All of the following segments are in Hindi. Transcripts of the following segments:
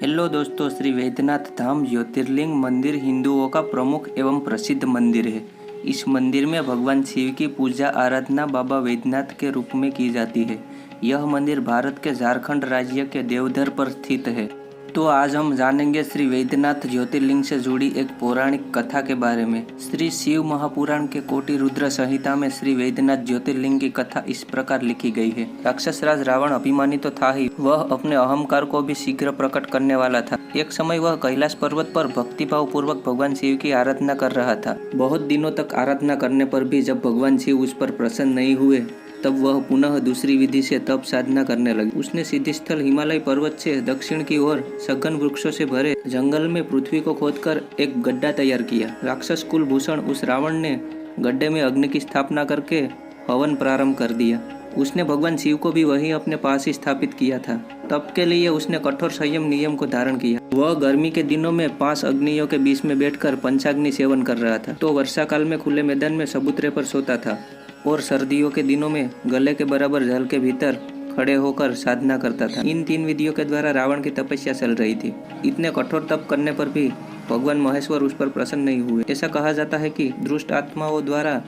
हेलो दोस्तों, श्री वैद्यनाथ धाम ज्योतिर्लिंग मंदिर हिंदुओं का प्रमुख एवं प्रसिद्ध मंदिर है। इस मंदिर में भगवान शिव की पूजा आराधना बाबा वैद्यनाथ के रूप में की जाती है। यह मंदिर भारत के झारखंड राज्य के देवधर पर स्थित है। तो आज हम जानेंगे श्री वैद्यनाथ ज्योतिर्लिंग से जुड़ी एक पौराणिक कथा के बारे में। श्री शिव महापुराण के कोटि रुद्र संहिता में श्री वैद्यनाथ ज्योतिर्लिंग की कथा इस प्रकार लिखी गई है। राक्षस राज रावण अभिमानी तो था ही, वह अपने अहंकार को भी शीघ्र प्रकट करने वाला था। एक समय वह कैलाश पर्वत पर भक्तिभाव पूर्वक भगवान शिव की आराधना कर रहा था। बहुत दिनों तक आराधना करने पर भी जब भगवान शिव उस पर प्रसन्न नहीं हुए, तब वह पुनः दूसरी विधि से तप साधना करने लगी। उसने सिद्धि स्थल हिमालय पर्वत से दक्षिण की ओर सघन वृक्षों से भरे जंगल में पृथ्वी को खोदकर एक गड्ढा तैयार किया। राक्षस कुलभूषण उस रावण ने गड्ढे में अग्नि की स्थापना करके हवन प्रारंभ कर दिया। उसने भगवान शिव को भी वहीं अपने पास ही स्थापित किया था। तप के लिए उसने कठोर संयम नियम को धारण किया। वह गर्मी के दिनों में 5 अग्नियों के बीच में बैठकर पंचाग्नि सेवन कर रहा था, तो वर्षा काल में खुले मैदान में चबूतरे पर सोता था और सर्दियों के दिनों में गले के बराबर जल के भीतर खड़े होकर साधना करता था। इन 3 विधियों के द्वारा रावण की तपस्या चल रही थी। इतने कठोर तप करने पर भी भगवान महेश्वर उस पर प्रसन्न नहीं हुए। ऐसा कहा जाता है कि दुष्ट आत्माओं द्वारा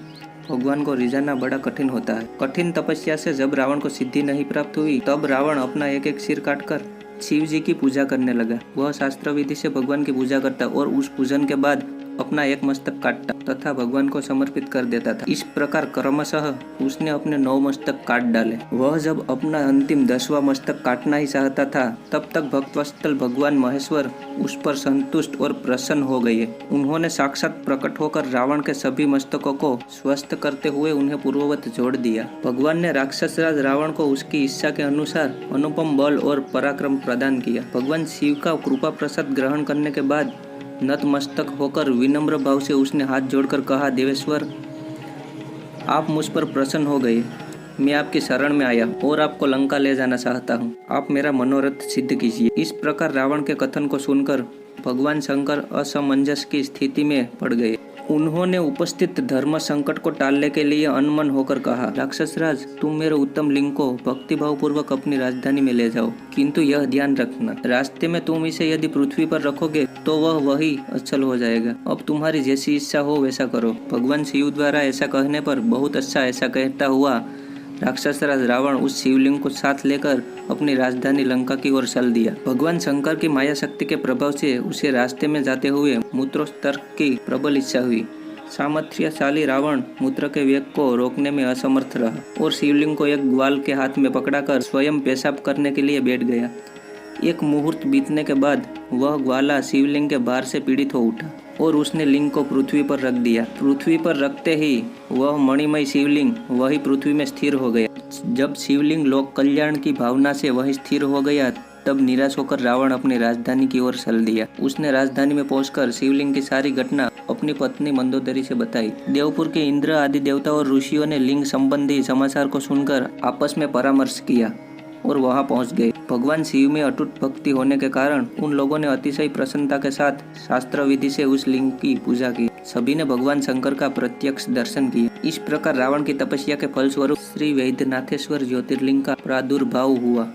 भगवान को रिझाना बड़ा कठिन होता है। कठिन तपस्या से जब रावण को सिद्धि नहीं प्राप्त हुई, तब रावण अपना एक एक सिर काटकर शिव जी की पूजा करने लगा। वह शास्त्र विधि से भगवान की पूजा करता और उस पूजन के बाद अपना एक मस्तक काटता तथा भगवान को समर्पित कर देता था। इस प्रकार क्रमशः उसने अपने 9 मस्तक काट डाले। वह जब अपना अंतिम 10वां मस्तक काटना ही चाहता था, तब तक भक्तवत्सल भगवान महेश्वर उस पर संतुष्ट और प्रसन्न हो गए। उन्होंने साक्षात प्रकट होकर रावण के सभी मस्तकों को स्वस्थ करते हुए उन्हें पूर्ववत जोड़ दिया। भगवान ने राक्षस राज रावण को उसकी इच्छा के अनुसार अनुपम बल और पराक्रम प्रदान किया। भगवान शिव का कृपा प्रसाद ग्रहण करने के बाद नतमस्तक होकर विनम्र भाव से उसने हाथ जोड़कर कहा, देवेश्वर, आप मुझ पर प्रसन्न हो गए। मैं आपकी शरण में आया और आपको लंका ले जाना चाहता हूँ। आप मेरा मनोरथ सिद्ध कीजिए। इस प्रकार रावण के कथन को सुनकर भगवान शंकर असमंजस की स्थिति में पड़ गए। उन्होंने उपस्थित धर्म संकट को टालने के लिए अनमन होकर कहा, राक्षस राज, तुम मेरे उत्तम लिंग को भक्तिभाव पूर्वक अपनी राजधानी में ले जाओ, किंतु यह ध्यान रखना, रास्ते में तुम इसे यदि पृथ्वी पर रखोगे तो वह वही अचल हो जाएगा। अब तुम्हारी जैसी इच्छा हो वैसा करो। भगवान शिव द्वारा ऐसा कहने पर बहुत अच्छा ऐसा कहता हुआ राक्षस राज रावण उस शिवलिंग को साथ लेकर अपनी राजधानी लंका की ओर चल दिया। भगवान शंकर की माया शक्ति के प्रभाव से उसे रास्ते में जाते हुए मूत्रोत्सर्ग की प्रबल इच्छा हुई। सामर्थ्यशाली रावण मूत्र के वेग को रोकने में असमर्थ रहा और शिवलिंग को एक ग्वाल के हाथ में पकड़ाकर स्वयं पेशाब करने के लिए बैठ गया। एक मुहूर्त बीतने के बाद वह ग्वाला शिवलिंग के भार से पीड़ित हो उठा और उसने लिंग को पृथ्वी पर रख दिया। पृथ्वी पर रखते ही वह मणिमय शिवलिंग वही पृथ्वी में स्थिर हो गया। जब शिवलिंग लोक कल्याण की भावना से वही स्थिर हो गया, तब निराश होकर रावण अपनी राजधानी की ओर चल दिया। उसने राजधानी में पहुंचकर शिवलिंग की सारी घटना अपनी पत्नी मंदोदरी से बताई। देवपुर के इंद्र आदि देवता और ऋषियों ने लिंग संबंधी समाचार को सुनकर आपस में परामर्श किया और वहां पहुंच गए। भगवान शिव में अटूट भक्ति होने के कारण उन लोगों ने अतिशय प्रसन्नता के साथ शास्त्र विधि से उस लिंग की पूजा की। सभी ने भगवान शंकर का प्रत्यक्ष दर्शन किया। इस प्रकार रावण की तपस्या के फलस्वरूप श्री वैद्यनाथेश्वर ज्योतिर्लिंग का प्रादुर्भाव हुआ।